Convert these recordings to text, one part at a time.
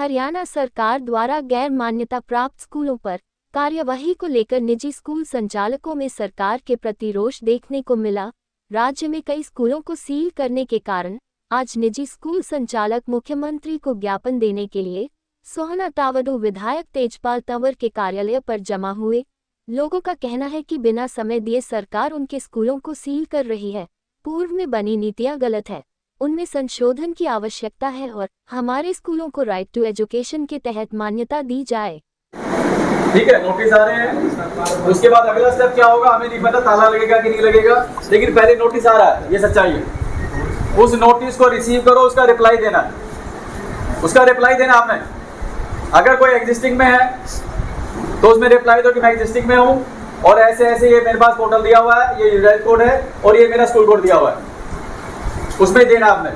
हरियाणा सरकार द्वारा गैर मान्यता प्राप्त स्कूलों पर कार्यवाही को लेकर निजी स्कूल संचालकों में सरकार के प्रति रोष देखने को मिला। राज्य में कई स्कूलों को सील करने के कारण आज निजी स्कूल संचालक मुख्यमंत्री को ज्ञापन देने के लिए सोहना तावड़ू विधायक तेजपाल तंवर के कार्यालय पर जमा हुए। लोगों का कहना है कि बिना समय दिए सरकार उनके स्कूलों को सील कर रही है। पूर्व में बनी नीतियां गलत है, उनमें संशोधन की आवश्यकता है और हमारे स्कूलों को राइट टू एजुकेशन के तहत मान्यता दी जाए। ठीक है, नोटिस आ रहे हैं, उसके बाद अगला स्टेप क्या होगा हमें नहीं पता, ताला लगेगा कि नहीं लगेगा, लेकिन पहले नोटिस आ रहा है, ये सच्चाई है। उस नोटिस को रिसीव करो, उसका रिप्लाई देना, आपने। अगर कोई एग्जिस्टिंग में है तो उसमें रिप्लाई दो कि मैं एग्जिस्टिंग में हूँ और ऐसे ऐसे ये मेरे पास पोर्टल दिया हुआ है, ये यूजर कोड है और ये मेरा स्कूल कोड दिया हुआ है, उसमें देना आपने।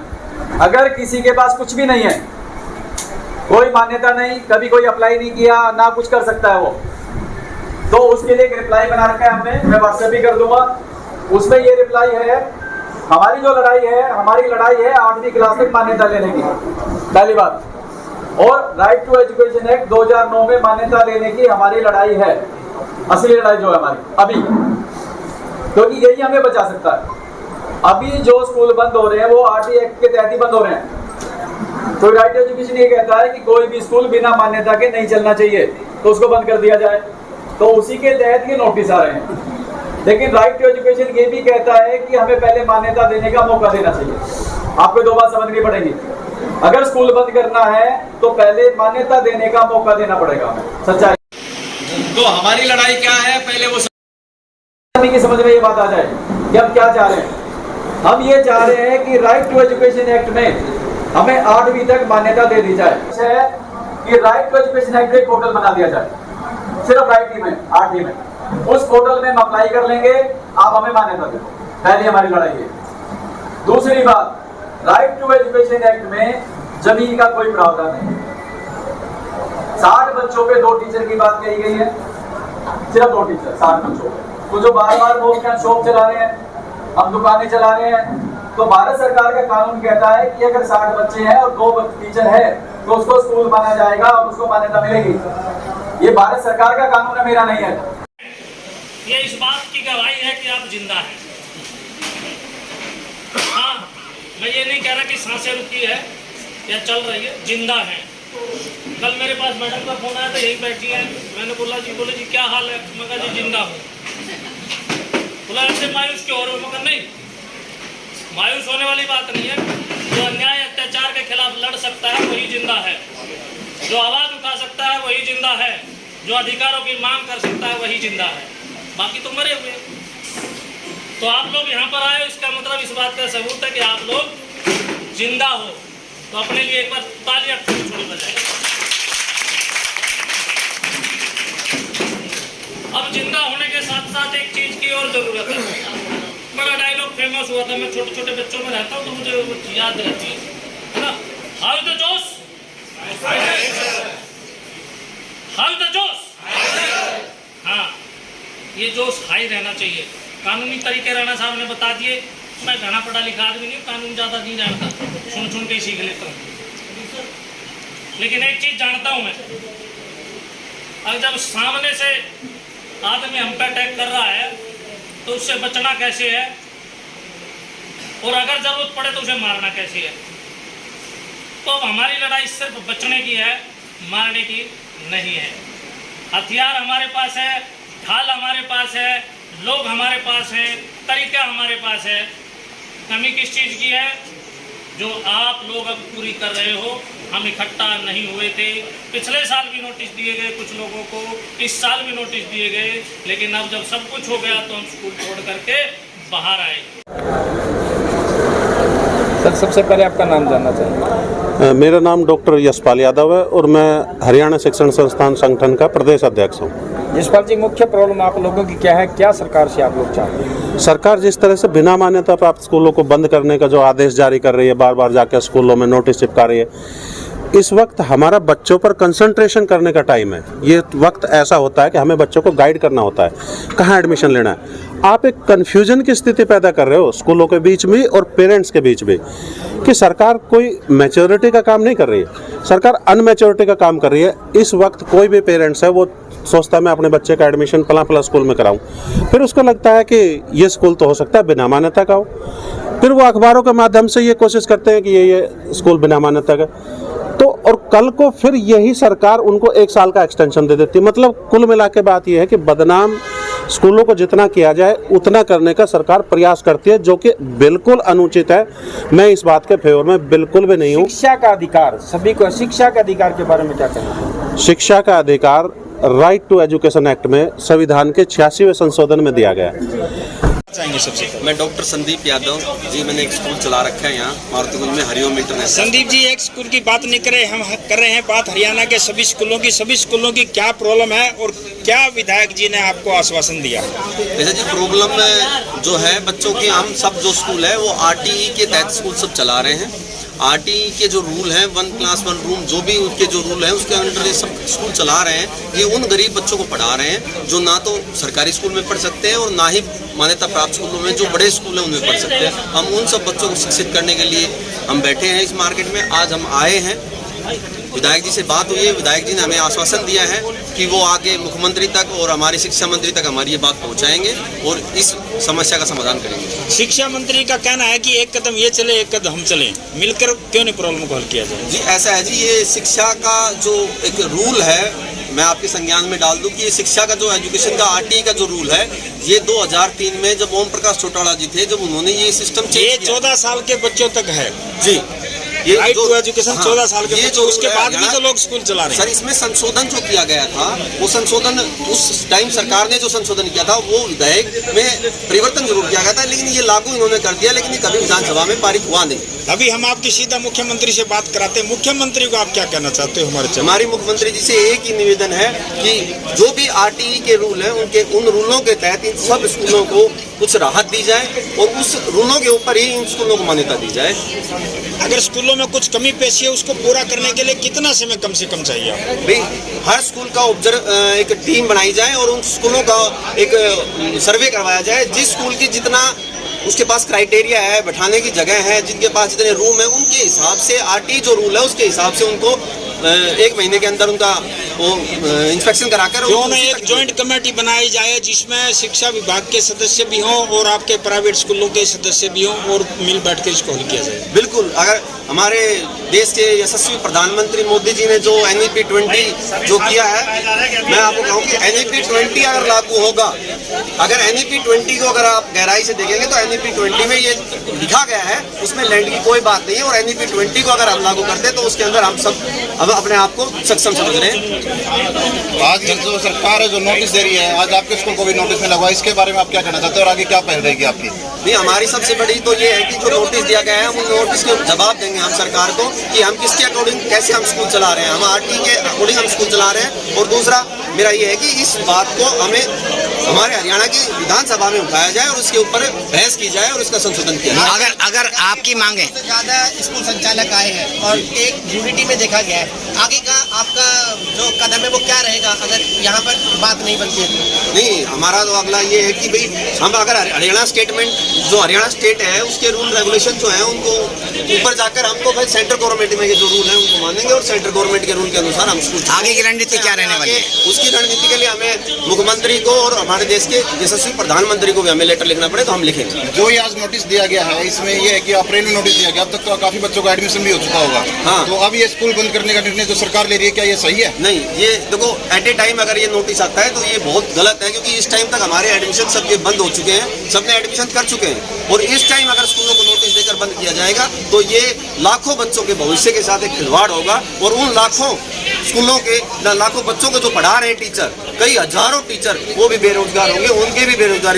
अगर किसी के पास कुछ भी नहीं है, कोई मान्यता नहीं, कभी कोई अप्लाई नहीं किया, ना कुछ कर सकता है वो, तो उसके लिए एक रिप्लाई बना रखा है हमने, मैं व्हाट्सएप भी कर दूंगा। उसमें ये रिप्लाई है, हमारी जो लड़ाई है, हमारी लड़ाई है 8वीं क्लास तक मान्यता लेने की, पहली बात। और राइट टू एजुकेशन एक्ट 2009 में मान्यता लेने की हमारी लड़ाई है, असली लड़ाई जो है हमारी अभी, क्योंकि यही हमें बचा सकता है। अभी जो स्कूल बंद हो रहे हैं वो RT एक्ट के तहत ही बंद हो रहे हैं। तो राइट टू एजुकेशन ये कहता है कि कोई भी स्कूल बिना मान्यता के नहीं चलना चाहिए, तो उसको बंद कर दिया जाए, तो उसी के तहत ये नोटिस आ रहे हैं। लेकिन राइट टू एजुकेशन ये भी कहता है कि हमें पहले मान्यता देने का मौका देना चाहिए। आपको दो बात समझनी पड़ेगी, अगर स्कूल बंद करना है तो पहले मान्यता देने का मौका देना पड़ेगा हमें, सच्चाई। तो हमारी लड़ाई क्या है, पहले वो की समझ में ये बात आ जाए कि हम क्या चाह रहे हैं। हम ये चाह रहे हैं कि राइट टू एजुकेशन एक्ट में हमें 8वीं तक मान्यता दे दी जाए, है कि राइट टू एजुकेशन एक्ट में पोर्टल बना दिया जाए, सिर्फ राइट में 8वीं में, उस पोर्टल में हम अप्लाई कर लेंगे, आप हमें मान्यता दे दो, पहली हमारी लड़ाई है। दूसरी बात, राइट टू एजुकेशन एक्ट में जमीन का कोई प्रावधान नहीं। 60 बच्चों पे 2 टीचर की बात कही गई है, सिर्फ 2 टीचर 60 बच्चों पे। तो जो बार-बार वो क्या शॉप चला रहे हैं, हम दुकानें चला रहे हैं, तो भारत सरकार का कानून कहता है कि अगर 60 बच्चे हैं और 2 टीचर है तो उसको स्कूल माना जाएगा और उसको मान्यता मिलेगी। ये भारत सरकार का कानून है, मेरा नहीं है। ये इस बात की गवाही है कि आप जिंदा हैं। हाँ, मैं ये नहीं कह रहा कि सांसें रुकी है या चल रही है, जिंदा है। कल मेरे पास मैडम का फोन आया था, यही बैठी है, मैंने बोला जी क्या हाल है, मैं कहा जी जिंदा हूँ। बोला ऐसे मायूस क्यों हो रहे हो, मैं कहा नहीं, मायूस होने वाली बात नहीं है। जो अन्याय अत्याचार के खिलाफ लड़ सकता है वही जिंदा है, जो आवाज उठा सकता है वही जिंदा है, जो अधिकारों की मांग कर सकता है वही जिंदा है, बाकी तो मरे हुए। तो आप लोग यहाँ पर आए, इसका मतलब इस बात का सबूत है कि आप लोग जिंदा हो। तो अपने लिए एक बार तालियां छोड़ बजाए। अब जिंदा होने के साथ साथ एक चीज की और जरूरत है। बड़ा डायलॉग फेमस हुआ था, मैं छोटे छोटे बच्चों में रहता हूँ तो मुझे याद रहती है ना, हाउ द जोश, हाउ द जोश। हाँ, ये जोश हाई रहना चाहिए। कानूनी तरीके राणा साहब ने बता दिए, मैं घना पढ़ा लिखा आदमी नहीं, कानून ज़्यादा नहीं जानता, सुन के ही सीख लेता हूँ। लेकिन एक चीज़ जानता हूँ मैं, अब जब सामने से आदमी हम पे अटैक कर रहा है तो उससे बचना कैसे है, और अगर जरूरत पड़े तो उसे मारना कैसे है। तो अब हमारी लड़ाई सिर्फ बचने की है, मारने की नहीं है। हथियार हमारे पास है, ढाल हमारे पास है, लोग हमारे पास हैं, तरीका हमारे पास है। कमी किस चीज़ की है, जो आप लोग अब पूरी कर रहे हो। हम इकट्ठा नहीं हुए थे, पिछले साल भी नोटिस दिए गए कुछ लोगों को, इस साल भी नोटिस दिए गए, लेकिन अब जब सब कुछ हो गया तो हम स्कूल छोड़ करके बाहर आए। सर, सबसे पहले आपका नाम जानना चाहेंगे। मेरा नाम डॉक्टर यशपाल यादव है और मैं हरियाणा शिक्षण संस्थान संगठन का प्रदेश अध्यक्ष हूँ। यशपाल जी, मुख्य प्रॉब्लम आप लोगों की क्या है, क्या सरकार से आप लोग चाहते हैं? सरकार जिस तरह से बिना मान्यता प्राप्त स्कूलों को बंद करने का जो आदेश जारी कर रही है, बार बार जाकर स्कूलों में नोटिस चिपका रही है, इस वक्त हमारा बच्चों पर कंसंट्रेशन करने का टाइम है। ये वक्त ऐसा होता है कि हमें बच्चों को गाइड करना होता है, कहाँ एडमिशन लेना है। आप एक कन्फ्यूजन की स्थिति पैदा कर रहे हो स्कूलों के बीच में और पेरेंट्स के बीच में कि सरकार कोई मैच्योरिटी का काम नहीं कर रही है, सरकार अनमैच्योरिटी का काम कर रही है। इस वक्त कोई भी पेरेंट्स है वो सोचता है मैं अपने बच्चे का एडमिशन फला स्कूल में कराऊं, फिर उसको लगता है कि ये स्कूल तो हो सकता है बिना मान्यता का हो, फिर वो अखबारों के माध्यम से ये कोशिश करते हैं कि ये स्कूल बिना मान्यता का, तो और कल को फिर यही सरकार उनको 1 साल का एक्सटेंशन दे देती है। मतलब कुल मिला के बात यह है कि बदनाम स्कूलों को जितना किया जाए उतना करने का सरकार प्रयास करती है, जो कि बिल्कुल अनुचित है। मैं इस बात के फेवर में बिल्कुल भी नहीं हूँ। शिक्षा का अधिकार, सभी को शिक्षा के अधिकार के बारे में क्या कहना है? शिक्षा का अधिकार राइट टू एजुकेशन एक्ट में संविधान के 86वें संशोधन में दिया गया है। चाहेंगे सबसे मैं डॉक्टर संदीप यादव जी, मैंने एक स्कूल चला रखा है यहाँ मारुतिगंज में, हरिओम इंटरनेशनल। संदीप जी, एक स्कूल की बात नहीं करे, हम कर रहे हैं बात हरियाणा के सभी स्कूलों की क्या प्रॉब्लम है और क्या विधायक जी ने आपको आश्वासन दिया? जैसे जी प्रॉब्लम जो है बच्चों की, हम सब जो स्कूल है वो आरटीई के तहत स्कूल सब चला रहे हैं। आरटीई के जो रूल हैं 1 क्लास 1 रूम, जो भी उसके जो रूल हैं उसके अंडर ये सब स्कूल चला रहे हैं। ये उन गरीब बच्चों को पढ़ा रहे हैं जो ना तो सरकारी स्कूल में पढ़ सकते हैं और ना ही मान्यता प्राप्त स्कूलों में, जो बड़े स्कूल हैं उनमें पढ़ सकते हैं। हम उन सब बच्चों को शिक्षित करने के लिए हम बैठे हैं इस मार्केट में। आज हम आए हैं, विधायक जी से बात हुई है, विधायक जी ने हमें आश्वासन दिया है कि वो आगे मुख्यमंत्री तक और हमारे शिक्षा मंत्री तक हमारी ये बात पहुंचाएंगे और इस समस्या का समाधान करेंगे। शिक्षा मंत्री का कहना है कि एक कदम ये चले एक कदम हम चलें, मिलकर क्यों नहीं प्रॉब्लम को हल किया जाए? जी ऐसा है जी, ये शिक्षा का जो एक रूल है मैं आपके संज्ञान में डाल दूं कि ये शिक्षा का जो एजुकेशन का आरटीई का जो रूल है, ये 2003 में जब ओम प्रकाश चौटाला जी थे, जब उन्होंने ये सिस्टम चेंज ये किया। 14 साल के बच्चों तक है जी, ये राइट टू एजुकेशन 14 साल के ये बच्चों, उसके बाद भी जो लोग स्कूल चला रहे हैं। सर इसमें संशोधन जो किया गया था, वो संशोधन उस टाइम सरकार ने जो संशोधन किया था वो विधेयक में परिवर्तन जरूर किया गया था, लेकिन ये लागू इन्होंने कर दिया, लेकिन ये कभी विधानसभा में पारित हुआ नहीं। अभी हम आपकी सीधा मुख्यमंत्री से बात कराते हैं। मुख्यमंत्री को आप क्या कहना चाहते हो? हमारी मुख्यमंत्री जी से एक ही निवेदन है कि जो भी आरटीई के रूल हैं उनके उन रूलों के तहत इन सब स्कूलों को कुछ राहत दी जाए और उस रूलों के ऊपर ही इन स्कूलों को मान्यता दी जाए। अगर स्कूलों में कुछ कमी पेशी है उसको पूरा करने के लिए कितना समय कम से कम चाहिए आपको? भाई हर स्कूल का एक टीम बनाई जाए और उन स्कूलों का एक सर्वे करवाया जाए। जिस स्कूल की जितना उसके पास क्राइटेरिया है, बैठाने की जगह है, जिनके पास जितने रूम है, उनके हिसाब से आरटीई जो रूल है उसके हिसाब से उनको 1 महीने के अंदर उनका वो इंस्पेक्शन कराकर एक जॉइंट कमेटी बनाई जाए जिसमें शिक्षा विभाग के सदस्य भी हों और आपके प्राइवेट स्कूलों के सदस्य भी हों और मिल बैठ कर इसको हल किया जाए। बिल्कुल, अगर हमारे देश के यशस्वी प्रधानमंत्री मोदी जी ने जो NEP 20 जो किया है, मैं आपको कहूँ कि NEP 20 अगर लागू होगा, अगर NEP 20 को अगर आप गहराई से देखेंगे तो NEP 20 में ये लिखा गया है, उसमें लैंड की कोई बात नहीं है। और NEP 20 को अगर हम लागू करते हैं तो उसके अंदर हम सब अब अपने आप को सक्षम समझ रहे हैं। आज जो सरकार है जो नोटिस दे रही है, आज आपके स्कूल को भी नोटिस में लगा, इसके बारे में आप क्या कहना चाहते हो और आगे क्या पहल रहेगी आपकी? नहीं, हमारी सबसे बड़ी तो ये है कि जो नोटिस दिया गया है उन नोटिस के जवाब देंगे हम सरकार को कि हम किसके अकॉर्डिंग कैसे हम स्कूल चला रहे हैं, हम आरटीई के अकॉर्डिंग हम स्कूल चला रहे हैं। और दूसरा मेरा ये है कि इस बात को हमें हमारे हरियाणा की विधानसभा में उठाया जाए और उसके ऊपर बहस की जाए और इसका संशोधन किया जाए। अगर आपकी मांगे ज़्यादा स्कूल संचालक आए हैं और एक यूनिटी में देखा गया है, आगे का आपका जो कदम है वो क्या रहेगा अगर यहाँ पर बात नहीं बनती है? नहीं, हमारा तो अगला ये है कि भाई हम अगर हरियाणा स्टेटमेंट जो हरियाणा स्टेट है उसके रूल रेगुलेशन जो है उनको ऊपर जाकर हमको भाई सेंट्रल गवर्नमेंट में जो रूल है उनको मानेंगे और सेंट्रल गवर्नमेंट के रूल के अनुसार हम स्कूल आगे की रणनीति क्या रहने वाली है? उसकी रणनीति के लिए हमें मुख्यमंत्री को और हमारे देश के यशस्वी प्रधानमंत्री को भी हमें लेटर लिखना पड़े तो हम लिखेंगे। जो ये आज नोटिस दिया गया है इसमें ये है कि अप्रैल में नोटिस दिया गया, अब तक तो काफी बच्चों का एडमिशन भी हो चुका होगा। हाँ, तो अब ये स्कूल बंद करने का निर्णय जो सरकार ले रही है, क्या ये सही है? नहीं, ये देखो एट ए टाइम अगर ये नोटिस आता है तो ये बहुत गलत है, क्योंकि इस टाइम तक हमारे एडमिशन सब ये बंद हो चुके हैं, सबने एडमिशन कर चुके हैं। और इस टाइम अगर स्कूलों को नोटिस देकर बंद किया जाएगा तो ये लाखों बच्चों के भविष्य के साथ एक खिलवाड़ होगा और उन लाखों स्कूलों के लाखों बच्चों को जो पढ़ा रहे हैं टीचर, कई हजारों टीचर, वो भी बेरोजगार होंगे, उनके भी बेरोजगारी